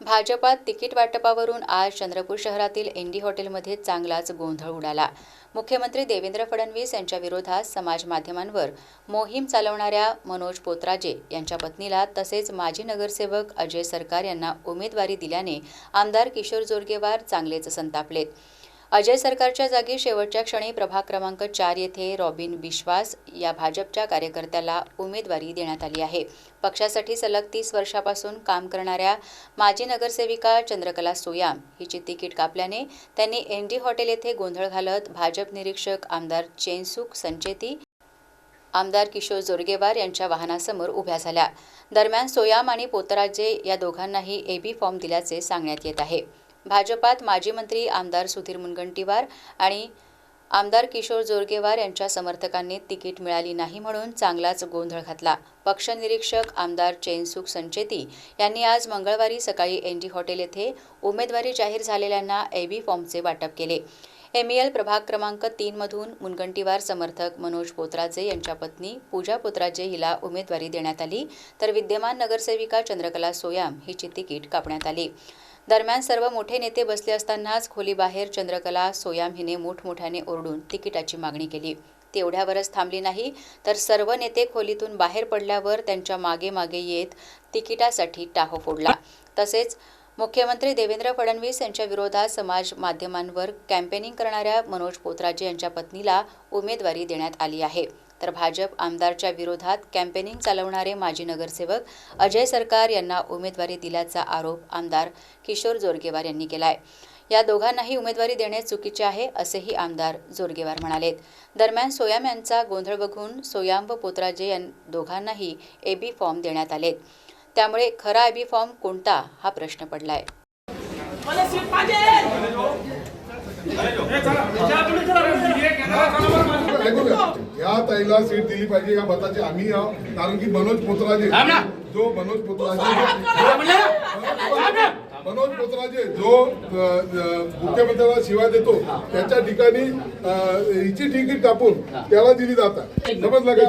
भाजपात तिकीट वाटपावरून आज चंद्रपूर शहरातील एनडी हॉटेलमध्ये चांगलाच गोंधळ उडाला। मुख्यमंत्री देवेंद्र फडणवीस यांच्या विरोधात समाज माध्यमांवर मोहीम चालवणाऱ्या मनोज पोतराजे यांच्या पत्नीला तसेच माजी नगरसेवक अजय सरकार यांना उमेदवारी दिल्याने आमदार किशोर जोरगेवार चांगलेच संतापलेत। अजय सरकारच्या जागी शेवटच्या क्षणी प्रभाग क्रमांक 4 येथे रॉबिन बिश्वास या भाजपच्या कार्यकर्त्याला उमेदवारी देण्यात आली आहे। पक्षासाठी सलग 30 वर्षापासून काम करणाऱ्या माजी नगरसेविका चंद्रकला सोयाम हिची तिकीट कापल्याने त्यांनी एनडी हॉटेल येथे गोंधळ घालत भाजप निरीक्षक आमदार चेनसुख संचेती आमदार किशोर जोरगेवार यांच्या वाहनासमोर उभ्या झाल्या। दरम्यान सोयाम आणि पोतराजे या दोघांनाही एबी फॉर्म दिल्याचे सांगण्यात येत आहे। भाजपात माजी मंत्री आमदार सुधीर मुनगंटीवार आणि आमदार किशोर जोरगेवार यांच्या समर्थकांनी तिकीट मिळाली नाही म्हणून चांगलाच गोंधळ घातला। पक्ष निरीक्षक आमदार चेनसुख संचेती यांनी आज मंगळवारी सकाळी एनडी हॉटेल येथे उमेदवारी जाहीर झालेल्यांना एबी फॉर्मचे वाटप केले। एमईएल प्रभाग क्रमांक 3 मधून मुनगंटीवार समर्थक मनोज पोतराजे यांच्या पत्नी पूजा पोतराजे हिला उमेदवारी देण्यात आली, तर विद्यमान नगरसेविका चंद्रकला सोयाम हिची तिकीट कापण्यात आली। दरम्यान सर्व मोठे नेते बसले असतानाच खोलीबाहेर चंद्रकला सोयाम हिने मोठमोठ्याने ओरडून तिकिटाची मागणी केली। तेवढ्यावरच थांबली नाही तर सर्व नेते खोलीतून बाहेर पडल्यावर त्यांच्या मागे मागे येत तिकिटासाठी टाहो फोडला। तसेच मुख्यमंत्री देवेंद्र फडणवीस यांच्या विरोधात समाज माध्यमांवर कॅम्पेनिंग करणाऱ्या मनोज पोतराजे यांच्या पत्नीला उमेदवारी देण्यात आली आहे, तर भाजप आमदारच्या विरोधात कॅम्पेनिंग चालवणारे माजी नगरसेवक अजय सरकार यांना उमेदवारी दिल्याचा आरोप आमदार किशोर जोरगेवार यांनी केलाय। या दोघांनाही उमेदवारी देणे चुकीचे आहे असेही आमदार जोरगेवार म्हणालेत। दरम्यान सोयाम यांचा गोंधळ बघून सोयाम व पोतराजे या दोघांनाही एबी फॉर्म देण्यात आलेत। त्यामुळे खरा एबी फॉर्म कोणता हा प्रश्न पडलाय। या ताईला सीट दिली पाहिजे या मताचे आम्ही कारण की मनोज पोतराजे जो मुख्यमंत्र्याला शिवाय देतो त्याच्या ठिकाणी हिची तिकीट कापून त्याला दिली जातात। समजलं का?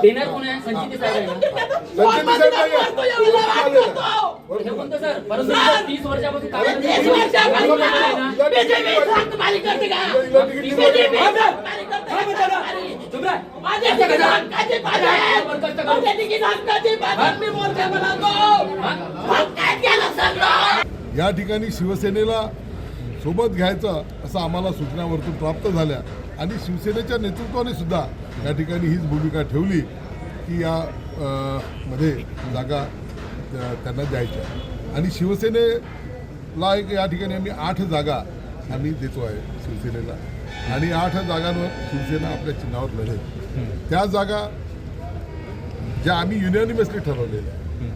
या ठिकाणी शिवसेनेला सोबत घ्यायचं असं आम्हाला सूचनावरतून प्राप्त झाल्या आणि शिवसेनेच्या नेतृत्वाने सुद्धा या ठिकाणी हीच भूमिका ठेवली की या मध्ये जागा त्यांना द्यायच्या आणि शिवसेनेला एक या ठिकाणी आम्ही 8 जागा आम्ही देतो आहे शिवसेनेला आणि 8 जागांवर शिवसेना आपल्या चिन्हावर लढेल। त्या जागा ज्या आम्ही युनियनिमसली ठरवलेल्या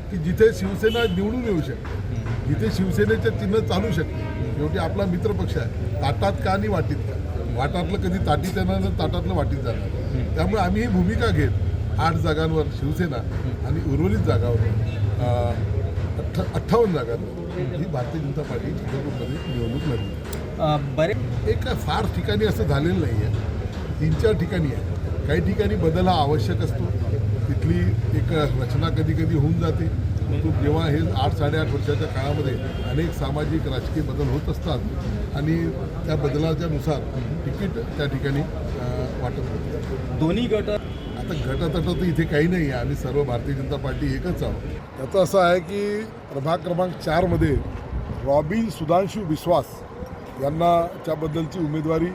की जिथे शिवसेना निवडून येऊ शकते, जिथे शिवसेनेचे चिन्ह चालू शकते, शेवटी आपला मित्रपक्ष आहे, ताटात का आणि वाटीत का, वाटातलं कधी ताटीत येणार नाही, ताटातलं वाटीत जाणार। त्यामुळे आम्ही ही भूमिका घेत 8 जागांवर शिवसेना आणि उर्वरित जागावर 58 जागांवर ही भारतीय जनता पार्टी चंद्रपूरमध्ये निवडणूक लढली। एक फार ठिकाणी असं झालेलं नाही आहे, 3-4 ठिकाणी आहे। काही ठिकाणी बदल हा आवश्यक असतो, तिथली एक रचना कधी कधी होऊन जाते, परंतु जेव्हा हे 8-8.5 वर्षाच्या काळामध्ये अनेक सामाजिक राजकीय बदल होत असतात आणि त्या बदलाच्या नुसार तिकीट त्या ठिकाणी वाटप होतं। दोन्ही गट आता गटातट तर इथे काही नाही आहे, आम्ही सर्व भारतीय जनता पार्टी एकच आहोत। त्याचं असं आहे की प्रभाग क्रमांक 4 मध्ये रॉबिन सुधांशू विश्वास यांना त्याबद्दलची उमेदवारी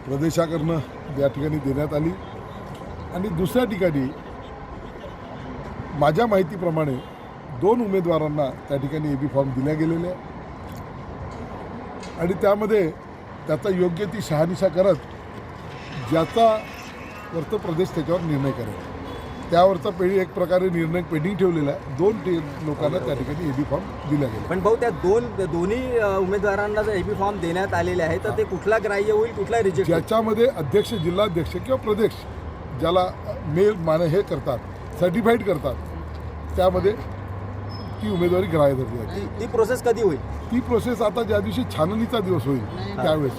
प्रदेशाकडनं या ठिकाणी देण्यात आली आणि दुसऱ्या ठिकाणी माझ्या माहितीप्रमाणे 2 उमेदवारांना त्या ठिकाणी एबी फॉर्म दिल्या गेलेले आहे आणि त्यामध्ये त्याचा योग्य ती शहानिशा करत ज्याचा वरचा प्रदेश त्याच्यावर निर्णय करेल त्यावरचा एक प्रकारे निर्णय पेंडिंग ठेवलेला आहे। 2 लोकांना त्या ठिकाणी एबी फॉर्म दिला गेला। पण भाऊ त्या दोन्ही उमेदवारांना जर एबी फॉर्म देण्यात आलेले आहे तर ते कुठला ग्राह्य होईल, कुठला रिजेक्ट? ज्याच्यामध्ये अध्यक्ष, जिल्हाध्यक्ष किंवा प्रदेश ज्याला मेल हे करतात, सर्टिफाईड करतात, त्यामध्ये ती उमेदवारी ग्राह्य धरली जाते। ती प्रोसेस कधी होईल? ती प्रोसेस आता ज्या दिवशी छाननीचा दिवस होईल त्यावेळेस